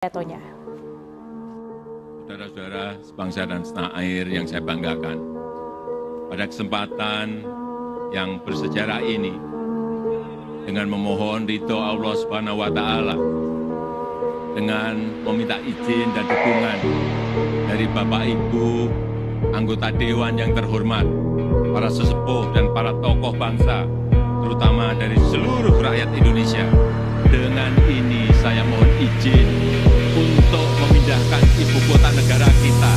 pidatonya. Saudara-saudara sebangsa dan setanah air yang saya banggakan, pada kesempatan yang bersejarah ini, dengan memohon ridho Allah Subhanahu wa Ta'ala, dengan meminta izin dan dukungan dari Bapak Ibu, anggota Dewan yang terhormat, para sesepuh dan para tokoh bangsa, terutama dari seluruh rakyat Indonesia. Dengan ini saya mohon izin untuk memindahkan ibu kota negara kita.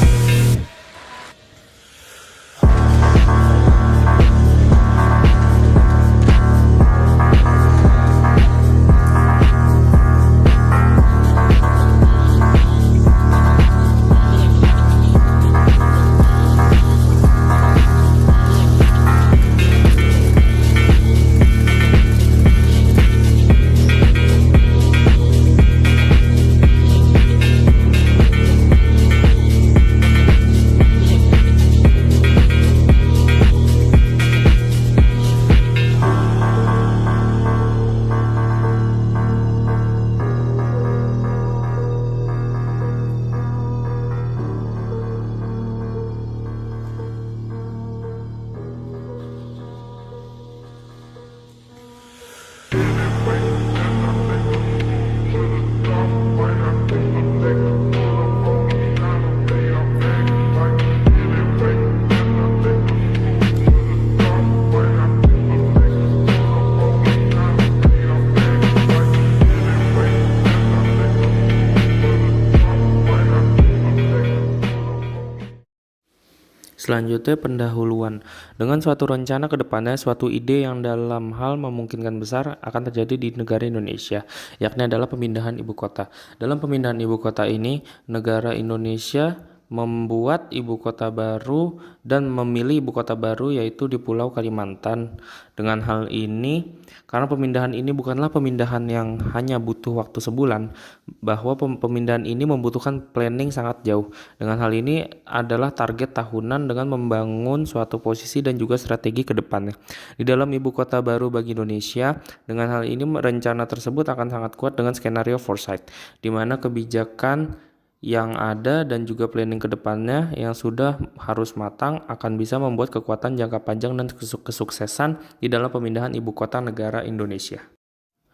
Selanjutnya pendahuluan. Dengan suatu rencana ke depannya, suatu ide yang dalam hal memungkinkan besar akan terjadi di negara Indonesia, yakni adalah pemindahan ibu kota. Dalam pemindahan ibu kota ini, negara Indonesia membuat ibu kota baru dan memilih ibu kota baru yaitu di Pulau Kalimantan. Dengan hal ini, karena pemindahan ini bukanlah pemindahan yang hanya butuh waktu sebulan, bahwa pemindahan ini membutuhkan planning sangat jauh. Dengan hal ini adalah target tahunan dengan membangun suatu posisi dan juga strategi ke depannya. Di dalam ibu kota baru bagi Indonesia, dengan hal ini rencana tersebut akan sangat kuat dengan skenario foresight, di mana kebijakan yang ada dan juga planning ke depannya yang sudah harus matang akan bisa membuat kekuatan jangka panjang dan kesuksesan di dalam pemindahan ibu kota negara Indonesia.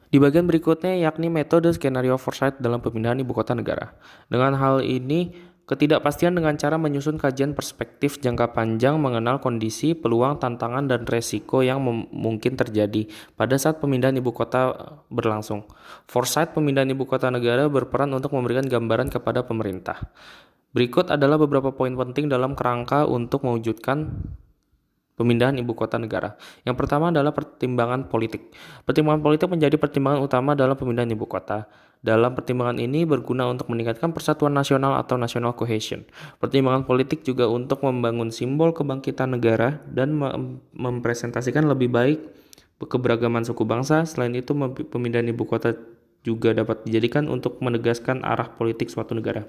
Di bagian berikutnya yakni metode skenario foresight dalam pemindahan ibu kota negara. Dengan hal ini, ketidakpastian dengan cara menyusun kajian perspektif jangka panjang mengenal kondisi, peluang, tantangan, dan resiko yang mungkin terjadi pada saat pemindahan ibu kota berlangsung. Foresight pemindahan ibu kota negara berperan untuk memberikan gambaran kepada pemerintah. Berikut adalah beberapa poin penting dalam kerangka untuk mewujudkan pemindahan ibu kota negara. Yang pertama adalah pertimbangan politik. Pertimbangan politik menjadi pertimbangan utama dalam pemindahan ibu kota. Dalam pertimbangan ini berguna untuk meningkatkan persatuan nasional atau national cohesion. Pertimbangan politik juga untuk membangun simbol kebangkitan negara dan mempresentasikan lebih baik keberagaman suku bangsa. Selain itu, pemindahan ibu kota juga dapat dijadikan untuk menegaskan arah politik suatu negara.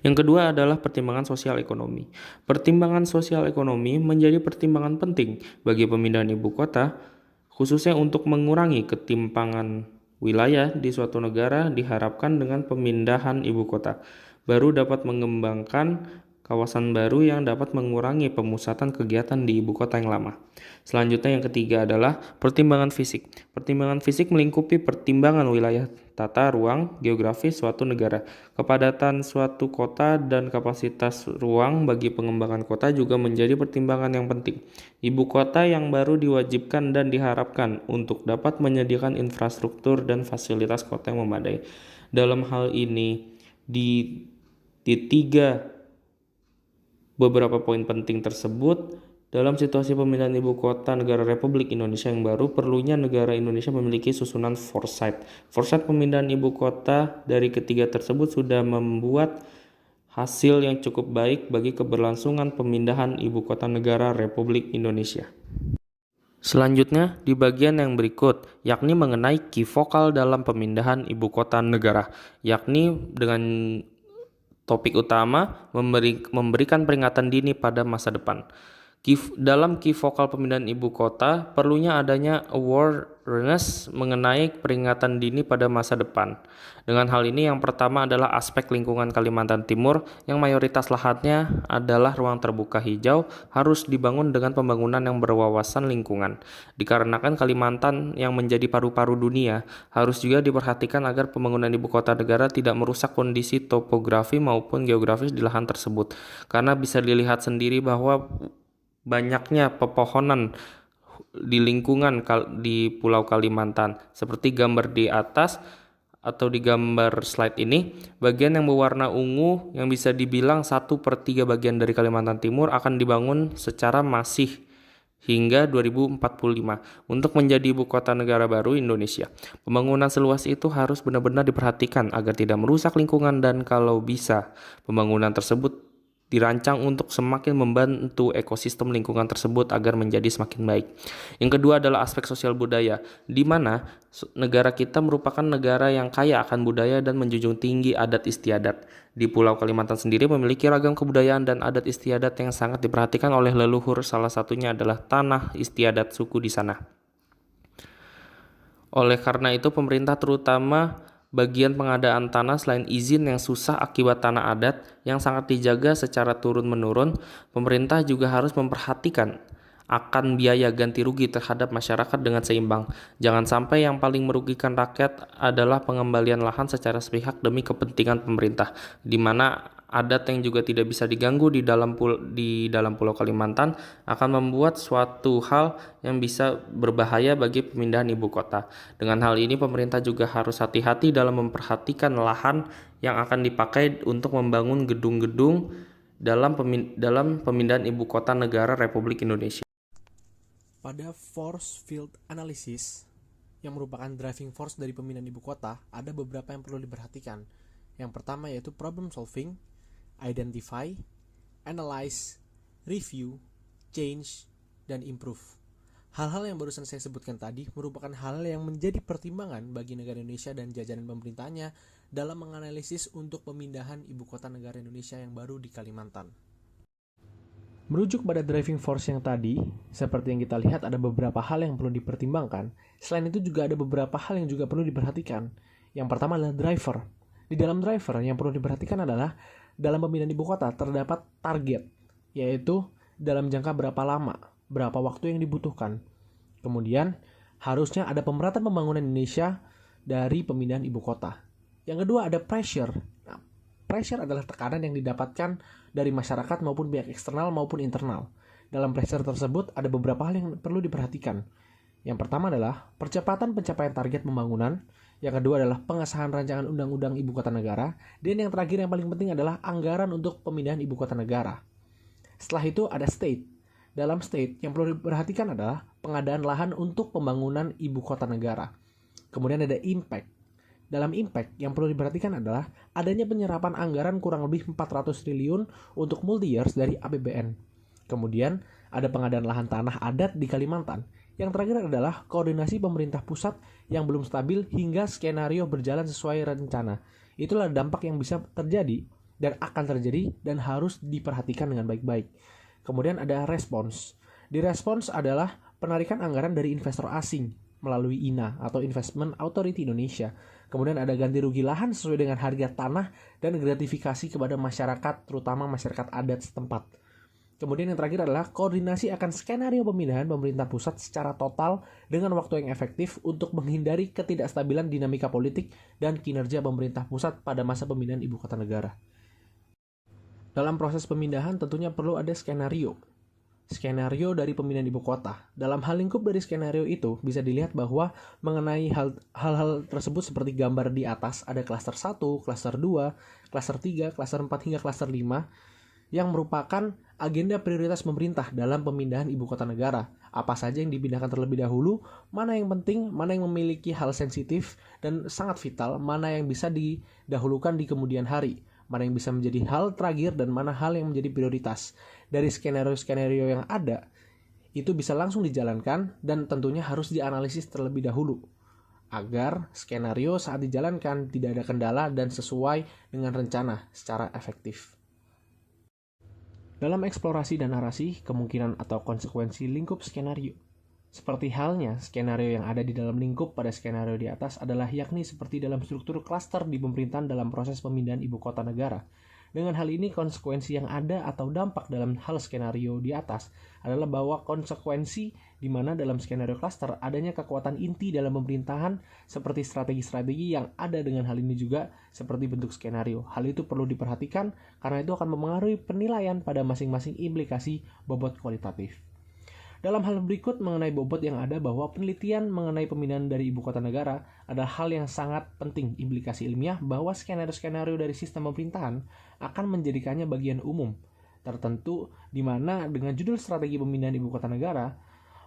Yang kedua adalah pertimbangan sosial ekonomi. Pertimbangan sosial ekonomi menjadi pertimbangan penting bagi pemindahan ibu kota, khususnya untuk mengurangi ketimpangan wilayah di suatu negara. Diharapkan dengan pemindahan ibu kota baru dapat mengembangkan kawasan baru yang dapat mengurangi pemusatan kegiatan di ibu kota yang lama. Selanjutnya yang ketiga adalah pertimbangan fisik. Pertimbangan fisik melingkupi pertimbangan wilayah, tata ruang, geografis suatu negara. Kepadatan suatu kota dan kapasitas ruang bagi pengembangan kota juga menjadi pertimbangan yang penting. Ibu kota yang baru diwajibkan dan diharapkan untuk dapat menyediakan infrastruktur dan fasilitas kota yang memadai. Dalam hal ini, di tiga beberapa poin penting tersebut, dalam situasi pemindahan ibu kota negara Republik Indonesia yang baru, perlunya negara Indonesia memiliki susunan foresight. Foresight pemindahan ibu kota dari ketiga tersebut sudah membuat hasil yang cukup baik bagi keberlangsungan pemindahan ibu kota negara Republik Indonesia. Selanjutnya di bagian yang berikut, yakni mengenai key vokal dalam pemindahan ibu kota negara, yakni dengan topik utama memberikan peringatan dini pada masa depan. Dalam key vokal pemindahan ibu kota, perlunya adanya awareness mengenai peringatan dini pada masa depan. Dengan hal ini, yang pertama adalah aspek lingkungan Kalimantan Timur, yang mayoritas lahannya adalah ruang terbuka hijau, harus dibangun dengan pembangunan yang berwawasan lingkungan. Dikarenakan Kalimantan yang menjadi paru-paru dunia, harus juga diperhatikan agar pembangunan ibu kota negara tidak merusak kondisi topografi maupun geografis di lahan tersebut. Karena bisa dilihat sendiri bahwa banyaknya pepohonan di lingkungan di Pulau Kalimantan. Seperti gambar di atas atau di gambar slide ini, bagian yang berwarna ungu yang bisa dibilang 1/3 bagian dari Kalimantan Timur akan dibangun secara masif hingga 2045 untuk menjadi ibu kota negara baru Indonesia. Pembangunan seluas itu harus benar-benar diperhatikan agar tidak merusak lingkungan, dan kalau bisa, pembangunan tersebut dirancang untuk semakin membantu ekosistem lingkungan tersebut agar menjadi semakin baik. Yang kedua adalah aspek sosial budaya, di mana negara kita merupakan negara yang kaya akan budaya dan menjunjung tinggi adat istiadat. Di Pulau Kalimantan sendiri memiliki ragam kebudayaan dan adat istiadat yang sangat diperhatikan oleh leluhur, salah satunya adalah tanah istiadat suku di sana. Oleh karena itu, pemerintah terutama bagian pengadaan tanah selain izin yang susah akibat tanah adat yang sangat dijaga secara turun-menurun, pemerintah juga harus memperhatikan akan biaya ganti rugi terhadap masyarakat dengan seimbang. Jangan sampai yang paling merugikan rakyat adalah pengembalian lahan secara sepihak demi kepentingan pemerintah, di mana adat yang juga tidak bisa diganggu di dalam Pulau Kalimantan akan membuat suatu hal yang bisa berbahaya bagi pemindahan ibu kota. Dengan hal ini, pemerintah juga harus hati-hati dalam memperhatikan lahan yang akan dipakai untuk membangun gedung-gedung dalam pemindahan ibu kota negara Republik Indonesia. Pada force field analysis, yang merupakan driving force dari pemindahan ibu kota, ada beberapa yang perlu diperhatikan. Yang pertama yaitu problem solving, identify, analyze, review, change, dan improve. Hal-hal yang barusan saya sebutkan tadi merupakan hal yang menjadi pertimbangan bagi negara Indonesia dan jajaran pemerintahnya dalam menganalisis untuk pemindahan ibu kota negara Indonesia yang baru di Kalimantan. Merujuk pada driving force yang tadi, seperti yang kita lihat ada beberapa hal yang perlu dipertimbangkan. Selain itu juga ada beberapa hal yang juga perlu diperhatikan. Yang pertama adalah driver. Di dalam driver yang perlu diperhatikan adalah dalam pemindahan ibu kota terdapat target, yaitu dalam jangka berapa lama, berapa waktu yang dibutuhkan. Kemudian harusnya ada pemerataan pembangunan Indonesia dari pemindahan ibu kota. Yang kedua ada pressure. Nah, pressure adalah tekanan yang didapatkan dari masyarakat maupun pihak eksternal maupun internal. Dalam pressure tersebut ada beberapa hal yang perlu diperhatikan. Yang pertama adalah percepatan pencapaian target pembangunan. Yang kedua adalah pengesahan rancangan undang-undang ibu kota negara. Dan yang terakhir yang paling penting adalah anggaran untuk pemindahan ibu kota negara. Setelah itu ada state. Dalam state yang perlu diperhatikan adalah pengadaan lahan untuk pembangunan ibu kota negara. Kemudian ada impact. Dalam impact yang perlu diperhatikan adalah adanya penyerapan anggaran kurang lebih 400 triliun untuk multi years dari APBN. Kemudian ada pengadaan lahan tanah adat di Kalimantan. Yang terakhir adalah koordinasi pemerintah pusat yang belum stabil hingga skenario berjalan sesuai rencana. Itulah dampak yang bisa terjadi dan akan terjadi dan harus diperhatikan dengan baik-baik. Kemudian ada respons. Di respons adalah penarikan anggaran dari investor asing melalui INA atau Investment Authority Indonesia. Kemudian ada ganti rugi lahan sesuai dengan harga tanah dan gratifikasi kepada masyarakat, terutama masyarakat adat setempat. Kemudian yang terakhir adalah koordinasi akan skenario pemindahan pemerintah pusat secara total dengan waktu yang efektif untuk menghindari ketidakstabilan dinamika politik dan kinerja pemerintah pusat pada masa pemindahan ibu kota negara. Dalam proses pemindahan tentunya perlu ada skenario. Skenario dari pemindahan ibu kota. Dalam hal lingkup dari skenario itu bisa dilihat bahwa mengenai hal-hal tersebut seperti gambar di atas ada klaster 1, klaster 2, klaster 3, klaster 4 hingga klaster 5 yang merupakan agenda prioritas pemerintah dalam pemindahan ibu kota negara. Apa saja yang dipindahkan terlebih dahulu, mana yang penting, mana yang memiliki hal sensitif dan sangat vital, mana yang bisa didahulukan di kemudian hari, mana yang bisa menjadi hal terakhir dan mana hal yang menjadi prioritas. Dari skenario-skenario yang ada, itu bisa langsung dijalankan dan tentunya harus dianalisis terlebih dahulu agar skenario saat dijalankan tidak ada kendala dan sesuai dengan rencana secara efektif. Dalam eksplorasi dan narasi, kemungkinan atau konsekuensi lingkup skenario. Seperti halnya skenario yang ada di dalam lingkup pada skenario di atas adalah yakni seperti dalam struktur klaster di pemerintahan dalam proses pemindahan ibu kota negara. Dengan hal ini, konsekuensi yang ada atau dampak dalam hal skenario di atas adalah bahwa konsekuensi di mana dalam skenario klaster adanya kekuatan inti dalam pemerintahan seperti strategi-strategi yang ada dengan hal ini juga seperti bentuk skenario. Hal itu perlu diperhatikan karena itu akan mempengaruhi penilaian pada masing-masing implikasi bobot kualitatif. Dalam hal berikut mengenai bobot yang ada bahwa penelitian mengenai pemindahan dari ibu kota negara adalah hal yang sangat penting. Implikasi ilmiah bahwa skenario-skenario dari sistem pemerintahan akan menjadikannya bagian umum tertentu di mana dengan judul strategi pemindahan ibu kota negara,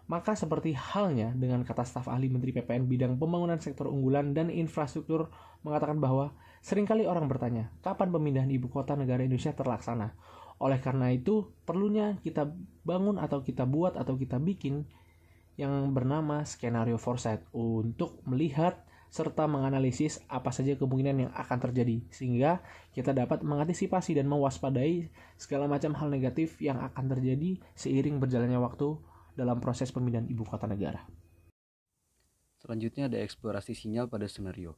maka seperti halnya dengan kata staf ahli Menteri PPN bidang pembangunan sektor unggulan dan infrastruktur mengatakan bahwa seringkali orang bertanya, kapan pemindahan ibu kota negara Indonesia terlaksana? Oleh karena itu, perlunya kita bangun atau kita buat atau kita bikin yang bernama skenario foresight untuk melihat serta menganalisis apa saja kemungkinan yang akan terjadi sehingga kita dapat mengantisipasi dan mewaspadai segala macam hal negatif yang akan terjadi seiring berjalannya waktu dalam proses pemindahan ibu kota negara. Selanjutnya ada eksplorasi sinyal pada skenario.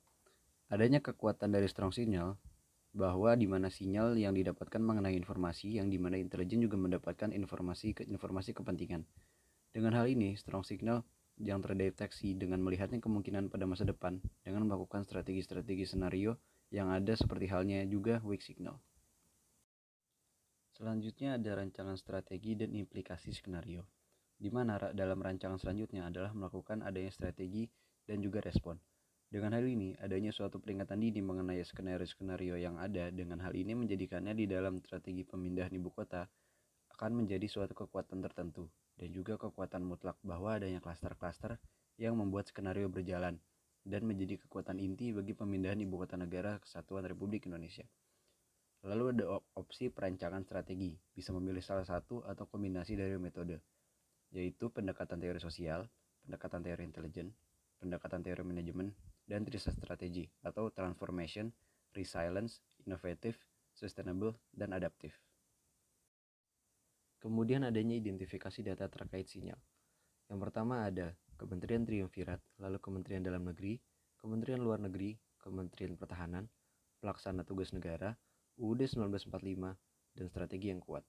Adanya kekuatan dari strong signal bahwa di mana sinyal yang didapatkan mengenai informasi yang di mana intelijen juga mendapatkan informasi kepentingan. Dengan hal ini, strong signal yang terdeteksi dengan melihatnya kemungkinan pada masa depan dengan melakukan strategi-strategi senario yang ada seperti halnya juga weak signal. Selanjutnya ada rancangan strategi dan implikasi skenario, di mana dalam rancangan selanjutnya adalah melakukan adanya strategi dan juga respon. Dengan hal ini, adanya suatu peringatan dini mengenai skenario-skenario yang ada. Dengan hal ini menjadikannya di dalam strategi pemindahan ibu kota akan menjadi suatu kekuatan tertentu dan juga kekuatan mutlak bahwa adanya klaster-klaster yang membuat skenario berjalan dan menjadi kekuatan inti bagi pemindahan ibu kota negara Kesatuan Republik Indonesia. Lalu ada opsi perancangan strategi, bisa memilih salah satu atau kombinasi dari metode, yaitu pendekatan teori sosial, pendekatan teori intelijen, pendekatan teori manajemen, dan riset strategi atau transformation, resilience, innovative, sustainable, dan adaptif. Kemudian adanya identifikasi data terkait sinyal. Yang pertama ada Kementerian Triumvirat, lalu Kementerian Dalam Negeri, Kementerian Luar Negeri, Kementerian Pertahanan, Pelaksana Tugas Negara, UUD 1945, dan strategi yang kuat.